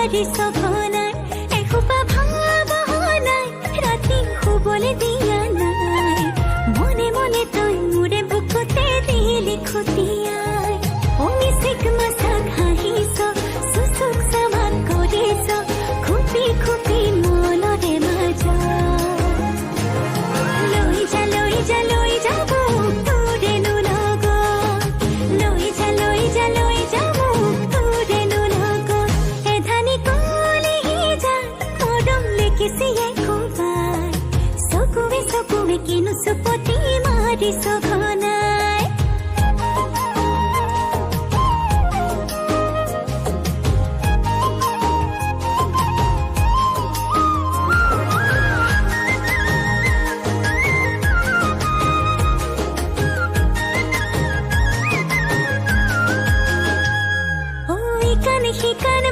মাৰি সঘনাই এসোপা ভাৱনাই ৰাতি শুবলৈ দিয়া নাই মনে মনে তই মোৰে বুকুতে দিলি খুটিয়াই অমিচিক মাছাক হাঁহিছ চুচুক চামান কৰিছ খুপি খুপি মনৰে মাজা লৈ যা লৈ যা লৈ যাব তোৰেনো লগত লৈ যা লৈ যা লৈ যাব তোৰেনো লগত এধানি কলিহি যা মৰম লেকিছিয়ে কোবাই চকুৱে চকুৱে কিনো চুপতি মাৰিছ ঘনাই শিকানে